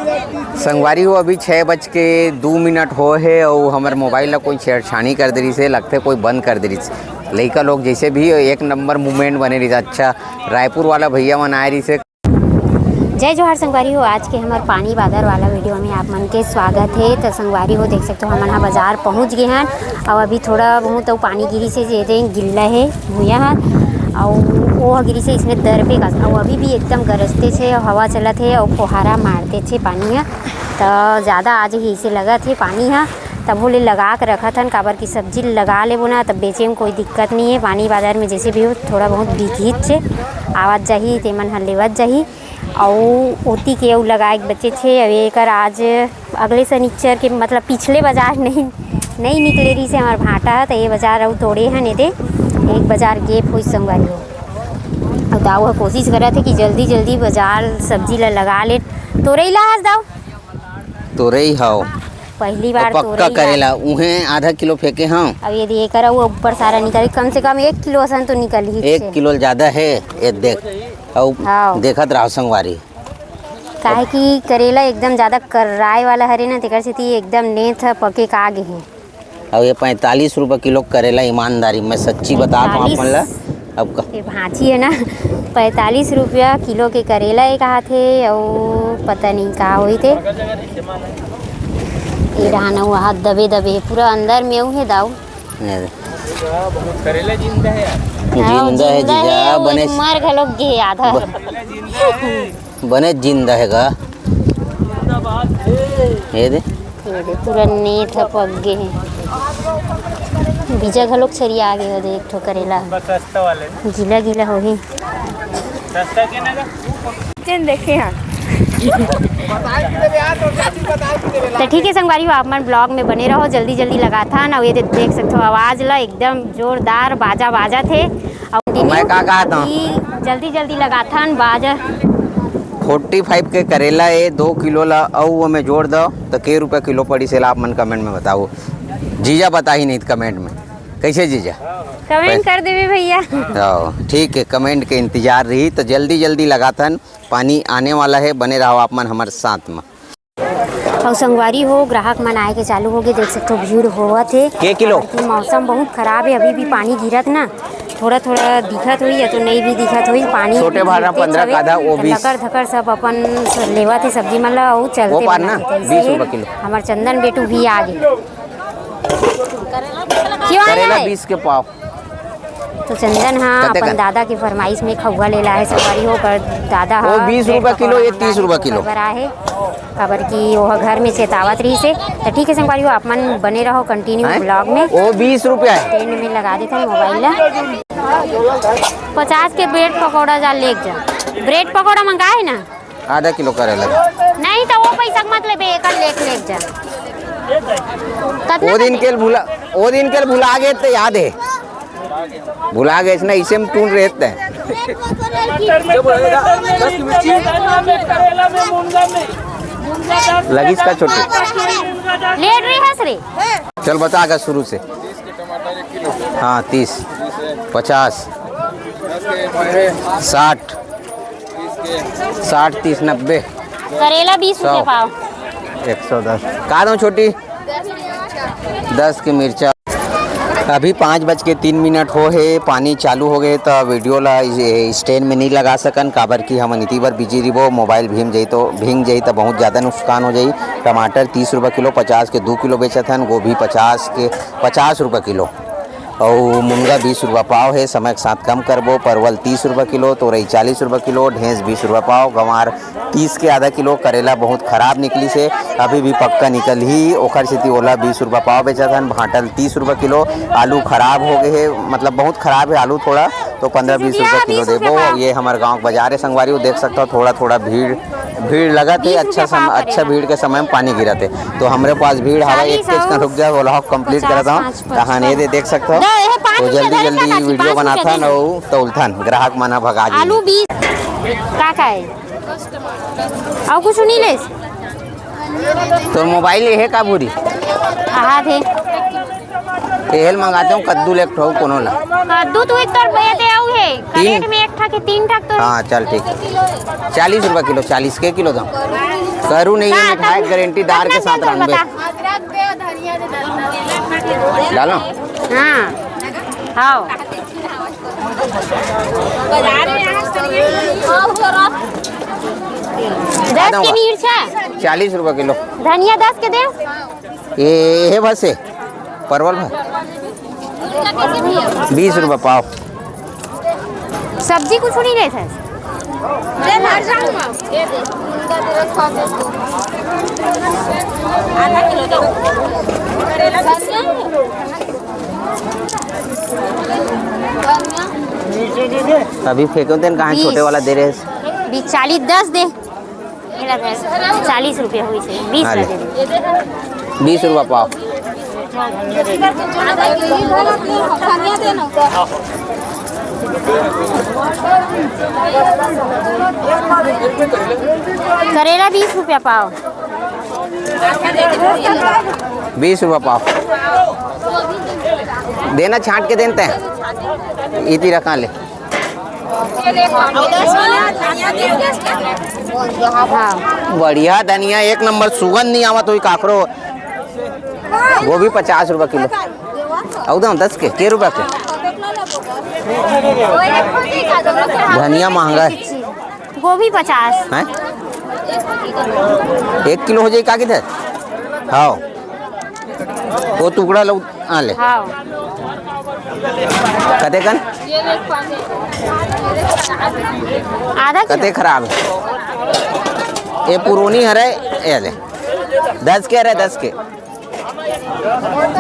संगवारी हो अभी 6:02 हो है और हमारे मोबाइल ला कोई छेड़छाड़ी कर दे रही से, लगते कोई बंद कर दे रही। लड़का लोग जैसे भी एक नंबर मूवमेंट बने रही। अच्छा रायपुर वाला भैया मन आए रही से। जय जोहार संगवारी हो, आज के हमारे पानी बादर वाला वीडियो में आप मन के स्वागत है। तो संगवारी हो देख सकते हो हम यहाँ बाजार पहुँच गए हैं और अभी थोड़ा बहुत तो पानी गिरी से गिल्ला है भूया है और वो गिरी से इसमें दर पे का और अभी भी एकदम गरजते थे, हवा चलत है और फुहारा मारते थे पानी है। तो ज़्यादा आज ही इसे लगा थे पानी है, तब बोले लगा कर रखा था काबर की सब्जी लगा ले बोना तब बेचे में कोई दिक्कत नहीं है। पानी बाजार में जैसे भी हो थोड़ा बहुत बिकीत से आवाज़ जाही तेमन हल लेवत जाही और ओती के लगाए बच्चे थे। अब एक आज अगले शनिचर के मतलब पिछले बाजार नहीं निकले रही से हमारे भाटा है तो ये बाजार और तोड़े हैं नहीं एक बाजार गेप हुई संगवारी हो। अब दाऊ कोशिश कर रहे थे कि जल्दी जल्दी बाजार सब्जी लगा ले। तोरई ला आज दाऊ तोरई हाओ पहली बार पक्का करेला उन्हें आधा किलो फेंके हाँ। अब ये ये करा वो ऊपर सारा निकल कम से कम 1 किलो असन तो निकल ही 1 किलो ज़्यादा है ये देख और देखत रहो संगवारी काहे कि करेला एकदम ज़्यादा कराए वाला हरे ना तेकर से एकदम नेथ पके का आगे है। और ये 45 रुपये किलो करेला ईमानदारी मैं सच्ची बता दूँ अपन ला। अब भाँची है ना 45 रुपया किलो के करेला एक कहा थे और पता नहीं कहाँ हुई थे ये रहना हुआ हाथ दबे दबे पूरा अंदर में है दाऊ करेला जिंदा है जीजा बने मर घलोक गे आधा बने जिंदा है का ये दे पूरा नेथ पक गे बीजा घलोक छरी आ गए हो देख ठो करेला सस्ता वाले गीला गीला हो ही सस्ता के ना चल देखे हाँ तो ठीक है संगवारी हो आप मन ब्लॉग में बने रहो, जल्दी जल्दी लगाता ना ये देख सकते हो आवाज़ ला एकदम जोरदार बाजा थे और मैं का कहा था जल्दी जल्दी लगाता बाजा 45 के करेला ये 2 किलो ला और में जोड़ दो तो के रुपये किलो पड़ी से आप मन कमेंट में बताओ। जीजा बता ही नहीं कमेंट में कैसे जीजा कमेंट कर देवे भैया। ठीक है कमेंट के इंतजार रही तो जल्दी जल्दी लगातन पानी आने वाला है, बने रहो आप मन हमारे साथ में। और संगवारी हो ग्राहक मन आए के चालू हो गए देख सकते हो भीड़ हुआ थे के किलो मौसम बहुत खराब है अभी भी पानी गिरत ना थोड़ा थोड़ा दिखत हुई या तो नहीं भी दिखत हुई पानी छोटे भाड़ा 15 का आधा वो 20 धकर सब अपन लेवा थे सब्जी मन ला और चलते वो पार ना 20 रुपये किलो। हमार चंदन बेटू भी आ गए करेला 20 के पाव तो चंदन हाँ अपन दादा की फरमाइश में खौवा ले ला है संगवारी हो पर दादा वो 20 रुपये किलो ये 30 रुपये किलो है खबर की वो घर में चेतावत रही से तो ठीक है संगवारी हो आप मन बने रहो कंटिन्यू ब्लॉग में। वो 20 रुपया है ट्रेन में लगा देता है मोबाइल 50 के ब्रेड पकौड़ा जा ले जा ब्रेड पकौड़ा मंगाए ना आधा किलो करेला नहीं तो वो पैसा मत ले जा वो दिन के भुला गए तो याद है भुला गए ना इसे में टून रहते हैं लगीस का छोटी लेट रही है सरे चल बता का शुरू से हाँ 30 50 60 30 90 करेला 20 रुपये पाव 110 का दो छोटी 10 की मिर्चा। अभी 5:03 हो है पानी चालू हो गए तो वीडियो ला स्टैंड में नहीं लगा सकन काबर की हम इतनी बार बिजी रही मोबाइल भींग जाई तो बहुत ज़्यादा नुकसान हो जाई। टमाटर 30 रुपये किलो 50 के 2 किलो बेचा था, गोभी 50 रुपये किलो और मुनगा 20 रुपये पाव है। समय के साथ कम करबो। परवल 30 रुपये किलो, तोरई 40 रुपये किलो, ढेंस 20 रुपये पाव, गंवार 30 के आधा किलो। करेला बहुत ख़राब निकली से अभी भी पक्का निकल ही ओखर से ओला 20 रुपये पाव बेचा था। भांटल 30 रुपये किलो। आलू ख़राब हो गए है मतलब बहुत ख़राब है आलू थोड़ा तो 15-20 रुपये किलो देबो। ये हमारे गाँव बाजार है संगवारी वो देख सकता हो थोड़ा भीड़ लगा थे। अच्छा भीड़ के समय में पानी गिरा थे तो हमारे पास भीड़ हवा एक तेज का रुक जाए वो लॉक कंप्लीट करता हूँ कहानी दे देख सकते हो तो जल्दी वीडियो बनाता न तौलथन ग्राहक मना भगा आलू 20 का है और कुछ नहीं ले तो मोबाइल ये का बुरी हाँ थे तेल मंगाते हूँ कद्दू लेक ठो कोनो ला कद्दू तो एक तर बेते आउ है प्लेट में एक ठा के 3 ठा तो हाँ चल ठीक 40 रुपये किलो 40 के किलो दाम करू नहीं है मिठाई गारंटीदार के साथ रंग में डालो। हाँ हाँ 10 की मिर्चा 40 रुपये किलो। धनिया 10 के दे। ये है बस है परवल है 20 रुपये पाव। सब्जी कुछ नहीं रहे थे। अभी फेंको तेन कहाँ छोटे वाला दे रहे हैं 20 40 10 दे 40 रुपये हुई से 20 हाँ ले। दे दे। 20 रुपये पाव। करेला 20 रुपया पाव। 20 रुपये पाव देना छांट के देते हैं इतनी रखा ले। हाँ बढ़िया धनिया एक नंबर सुगंध नहीं आवा तो काकरो। वो भी 50 रुपये किलो। औदम 10 के रुपये के धनिया महंगा है। गोभी 50 हैं 1 किलो हो जाए का किधर। हाँ वो टुकड़ा लो आ ले। हाँ कते कन आधा कते किलो खराब है ये पुरानी हरे ये ले 10 के हरे 10 के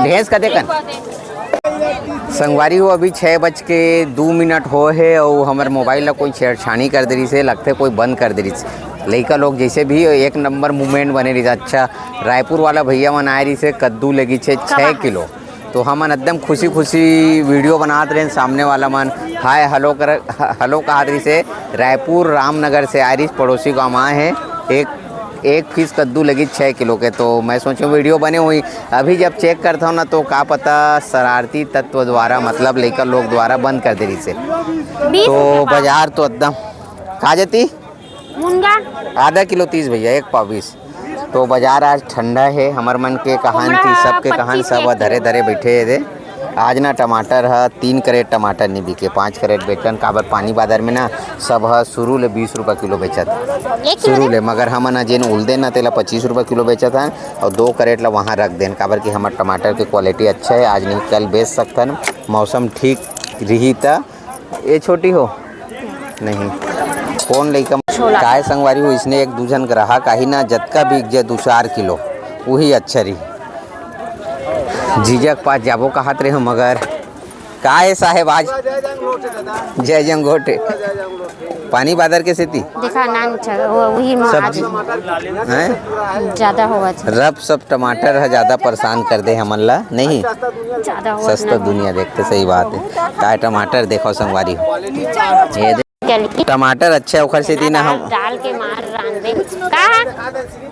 भैंस कते कन। संगवारी हो अभी 6:02 हो है और हमारे मोबाइल ला कोई छेड़छानी कर दे रही से लगते कोई बंद कर दे रही से। लड़का लोग जैसे भी एक नंबर मूवमेंट बने रही। अच्छा रायपुर वाला भैया मन आए रही से कद्दू लगी छे 6 किलो। तो हम एकदम खुशी खुशी वीडियो बनाते रहे। सामने वाला मन हाय हलो कहा रही से रायपुर रामनगर से आ रही पड़ोसी गाँव आए हैं। एक पीस कद्दू लगी 6 किलो के। तो मैं सोचूं वीडियो बने हुई अभी जब चेक करता हूँ ना तो का पता शरारती तत्व द्वारा मतलब लेकर लोग द्वारा बंद कर दे रही से। 20 तो रुपया पाव। बाजार तो एकदम खा जाती मुनगा आधा किलो 30 भैया 1 पाव 20। तो बाजार आज ठंडा है। हमार मन के कहान थी सबके कहान सब धरे धरे बैठे थे। आज ना टमाटर है 3 कैरेट टमाटर नहीं बिके 5 कैरेट बेचन काबर पानी बाजार में ना सब है शुरू ले 20 रुपये किलो बेचत शुरू ले। मगर हम ना जेन उलदे ना तेला 25 रुपये किलो बेचत हैं और 2 कैरेट ला वहाँ रख देन काबर कि हमारे टमाटर की क्वालिटी अच्छा है। आज नहीं कल बेच सकता न मौसम ठीक रही था। ये छोटी हो नहीं कौन लइका काय संगवारी हो इसने 1 जन ग्राहक आई ना जतका बिक जाए 2-4 किलो वही अच्छा रही। जीजक पास जाबो कहत रहे हो मगर का है साहेब आज जय जंगोटे पानी बादर के सेती देखा नान वही सब्जी हैं ज्यादा होगा रब सब टमाटर है ज़्यादा परेशान कर दे हमन ला नहीं ज्यादा होगा सस्ता दुनिया देखते सही बात है। काय टमाटर देखो संगवारी हो ये टमाटर अच्छा है उखर से दी ना हम डाल के मार रांधे का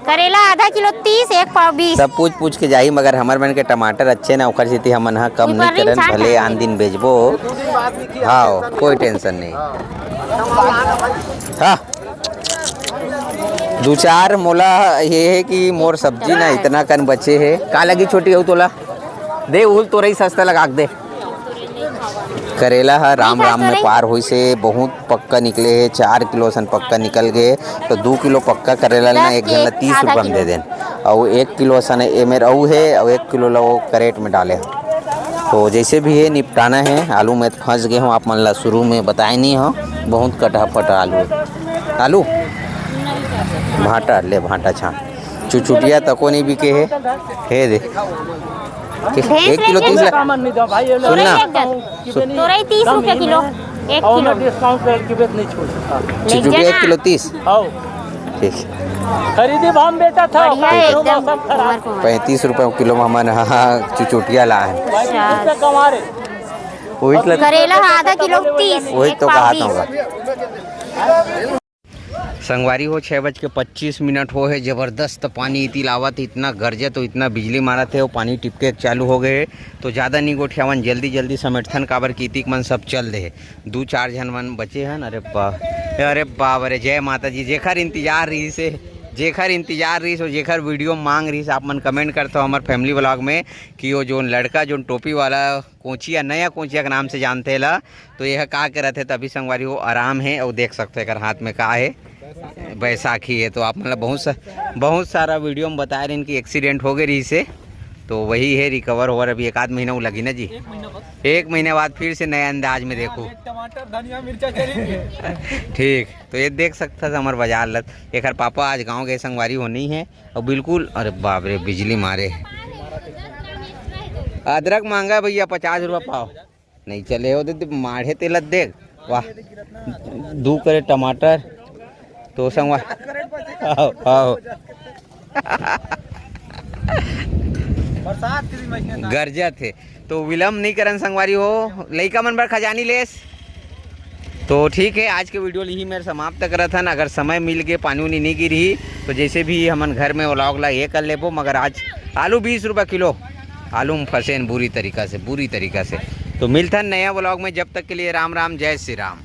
करेला आधा किलो 30 1 पाव 20 सब पूछ के जाही मगर हमर मन के टमाटर अच्छे ना उखर से हमन हा कम नहीं करन भले आन दिन बेचबो। हाँ कोई टेंशन नहीं। हाँ 2-4 मोला ये है कि मोर सब्जी ना इतना कन बचे है का लगी छोटी हो तोला दे उल तो रही सस्ता लगा दे। करेला है राम राम में पार हुई से बहुत पक्का निकले है 4 किलो सन पक्का निकल गए। तो 2 किलो पक्का करेला ना एक जन 30 रुपये में दे दें और 1 किलो सन ए में रहू है और 1 किलो लो करेट में डाले। तो जैसे भी है निपटाना है। आलू में फंस गए हूँ आप मन ला शुरू में बताए नहीं हो बहुत कटा फटा आलू है। आलू भाटा ले भाटा छान चुचुटिया तको नहीं बिके है दे 1 किलो 30 सुनना तोरई 30 रुपये किलो 1 किलो डिस्काउंट करके बेच नहीं छोड़ चुचुटिया 1 किलो 30 ठीक खरीदी भाव बेचा था बढ़िया है एकदम 35 रुपये किलो में हमारे यहाँ चुचुटिया ला है कमा रहे वही करेला आधा किलो 30 वही 1 तो पाव कहा 20 था संगवारी हो 6:25 हो है। ज़बरदस्त पानी इतनी लावत इतना गरजे तो इतना बिजली मारा थे वो पानी टिपके चालू हो गए। तो ज़्यादा नहीं गोठियावन जल्दी समेटथन काबर कीतिक मन सब चल दे 2-4 जन मन बचे हैं। अरे बाप अरे जय माता जी जेखर इंतजार रही से जेखर इंतजार रही और जेखर वीडियो मांग रही आप मन कमेंट करते हो हमारे फैमिली व्लॉग में कि वो जो लड़का जो टोपी वाला कोचिया नया कोचिया के नाम से जानते ला, तो यह का करत है तभी संगवारी वो आराम है और देख सकते हैं हाथ में का है, बैसाखी है। तो आप मतलब बहुत सारा वीडियो में बता रहे हैं कि एक्सीडेंट हो गए रही से, तो वही है रिकवर हो अभी 1 आध महीना वो लगी ना जी, 1 महीने बाद फिर से नया अंदाज में देखो। टमाटर धनिया मिर्चा चली ठीक, तो ये देख सकता था हमारे बाजार लत एक पापा आज गांव गए संगवारी होनी है और बिल्कुल, अरे बाप रे बिजली मारे। अदरक मांगा भैया 50 रुपया पाव, नहीं चले हो तो माढ़े तेलत देख, वाह 2 करे टमाटर तो संगवारी आओ बरसात के महीने गरजत है तो विलम्ब नहीं करन संगवारी हो, लइका मन बर खजानी लेस। तो ठीक है, आज के वीडियो यही मेरे समाप्त करत हन। अगर समय मिल गए पानी उनी नहीं गिरी तो जैसे भी हमन घर में व्लॉग ला ये कर लेबो, मगर आज आलू 20 रुपये किलो, आलू में फंसे बुरी तरीका से। तो मिलता नया व्लॉग में, जब तक के लिए राम राम, जय श्री राम।